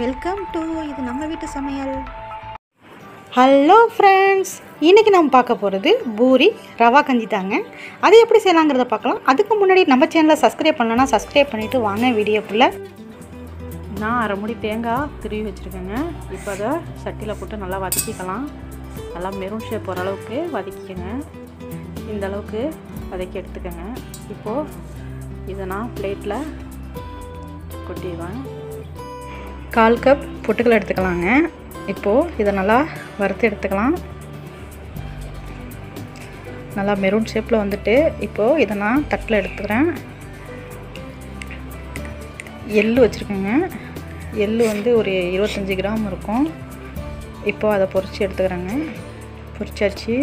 Welcome to இது நம்ம வீட்டு சமையல். ஹலோ ஃப்ரெண்ட்ஸ், இன்றைக்கி நம்ம பார்க்க போகிறது பூரி ரவா கஞ்சி தாங்க. அது எப்படி செய்யலாங்கிறத பார்க்கலாம். அதுக்கு முன்னாடி நம்ம சேனலை சப்ஸ்கிரைப் பண்ணலன்னா சப்ஸ்கிரைப் பண்ணிவிட்டு வாங்க வீடியோக்குள்ளே. நான் அரை முடி தேங்காய் திருவி வச்சுருக்கேங்க. இப்போ அதை சட்டியில் போட்டு நல்லா வதக்கிக்கலாம். நல்லா மெரூன் ஷேப் போகிற அளவுக்கு வதக்கிக்கோங்க. இந்த அளவுக்கு வதக்கி எடுத்துக்கோங்க. இப்போது இதை நான் பிளேட்டில் கொட்டிடுவேன். 1/4 கப் பொட்டுக்கடலை எடுத்துக்கலாங்க. இப்போது இதை நல்லா வறுத்து எடுத்துக்கலாம். நல்லா மெரூன் ஷேப்பில் வந்துட்டு இப்போது இதை நான் தட்டில் எடுத்துக்கிறேன். எள்ளு வச்சுருக்கேங்க. எள்ளு வந்து ஒரு 25 கிராம் இருக்கும். இப்போது அதை பொரித்து எடுத்துக்கிறேங்க. பொரிச்சாச்சு.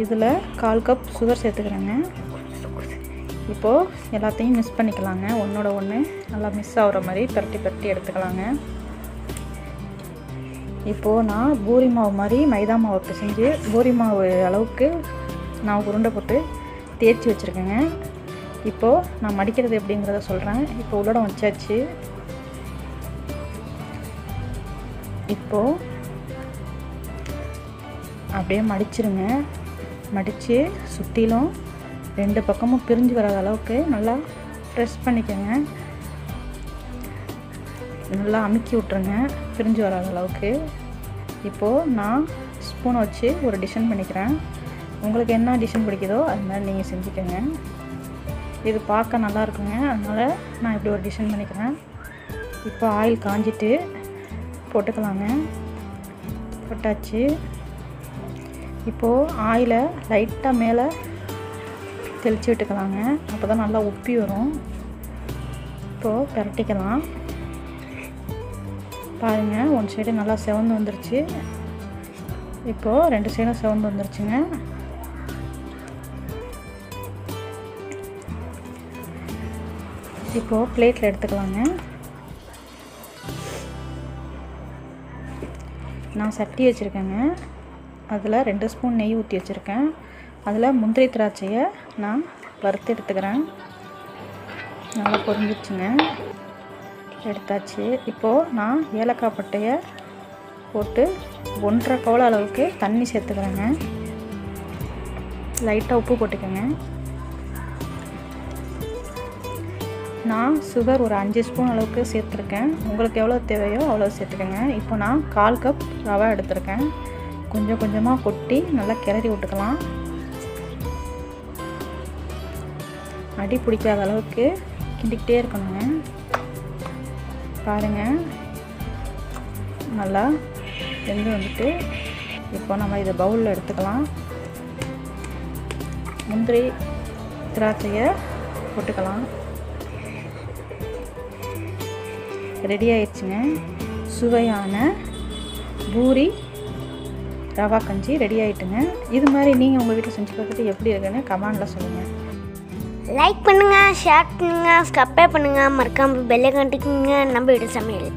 இதில் 1/4 கப் சுகர் சேர்த்துக்கிறேங்க. இப்போது எல்லாத்தையும் மிக்ஸ் பண்ணிக்கலாங்க. ஒன்றோட ஒன்று நல்லா மிக்ஸ் ஆகிற மாதிரி பரட்டி எடுத்துக்கலாங்க. இப்போது நான் பூரி மாவு மாதிரி மைதா மாவு பிசைஞ்சு பூரி மாவு அளவுக்கு நான் உருண்டை போட்டு தேய்ச்சி வச்சுருக்கேங்க. இப்போது நான் மடிக்கிறது எப்படிங்கிறத சொல்கிறேன். இப்போ உள்ளடம் வச்சாச்சு. இப்போது அப்படியே மடிச்சிருங்க. மடித்து சுற்றிலும் 2 பக்கமும் பிரிஞ்சு வராத அளவுக்கு நல்லா ப்ரெஸ் பண்ணிக்கோங்க. நல்லா அமுக்கி விட்ருங்க பிரிஞ்சு வராத அளவுக்கு. இப்போது நான் ஸ்பூனை வச்சு ஒரு டிசைன் பண்ணிக்கிறேன். உங்களுக்கு என்ன டிசைன் பிடிக்குதோ அது மாதிரி நீங்கள் செஞ்சுக்கோங்க. இது பார்க்க நல்லா இருக்குங்க, அதனால் நான் இப்படி ஒரு டிசைன் பண்ணிக்கிறேன். இப்போ ஆயில் காஞ்சிட்டு போட்டுக்கலாங்க. போட்டாச்சு. இப்போது ஆயிலை லைட்டாக மேலே தெளித்து விட்டுக்கலாங்க. அப்போ தான் நல்லா உப்பி வரும். இப்போது பரட்டிக்கலாம். பாருங்கள், ஒன் சைடு நல்லா செவந்து வந்துருச்சு. இப்போது 2 சைடும் செவந்து வந்துருச்சுங்க. இப்போது பிளேட்டில் எடுத்துக்கலாங்க. நான் சட்டி வச்சுருக்கேங்க. அதில் 2 ஸ்பூன் நெய் ஊற்றி வச்சுருக்கேன். அதில் முந்திரி திராட்சையை நான் வறுத்து எடுத்துக்கிறேன். நல்லா பொரிஞ்சிடுச்சுங்க. எடுத்தாச்சு. இப்போது நான் ஏலக்காய் பட்டையை போட்டு 1.5 கவலை அளவுக்கு தண்ணி சேர்த்துக்கிறேங்க. லைட்டாக உப்பு போட்டுக்கோங்க. நான் சுகர் ஒரு 5 ஸ்பூன் அளவுக்கு சேர்த்துருக்கேன். உங்களுக்கு எவ்வளோ தேவையோ அவ்வளோ சேர்த்துக்கோங்க. இப்போ நான் 1/4 கப் ரவை எடுத்துருக்கேன். கொஞ்சம் கொஞ்சமாக கொட்டி நல்லா கிளறி விட்டுக்கலாம். அடி பிடிக்காத அளவுக்கு கிண்டிக்கிட்டே இருக்கணுங்க. பாருங்கள், நல்லா வெந்து வந்துட்டு இப்போ நம்ம இதை பவுலில் எடுத்துக்கலாம். முந்திரி திராட்சையை போட்டுக்கலாம். ரெடி ஆயிடுச்சுங்க. சுவையான பூரி ரவா கஞ்சி ரெடி ஆகிட்டுங்க. இது மாதிரி நீங்கள் உங்கள் வீட்டில் செஞ்சு பார்த்துட்டு எப்படி இருக்குன்னு கமெண்டில் சொல்லுங்கள். லைக் பண்ணுங்கள், ஷேர் பண்ணுங்கள், சப்ஸ்கிரைப் பண்ணுங்கள், மறக்காமல் பெல் ஐகான் டிக்குங்க. நம்ம வீட்டு சமையல்.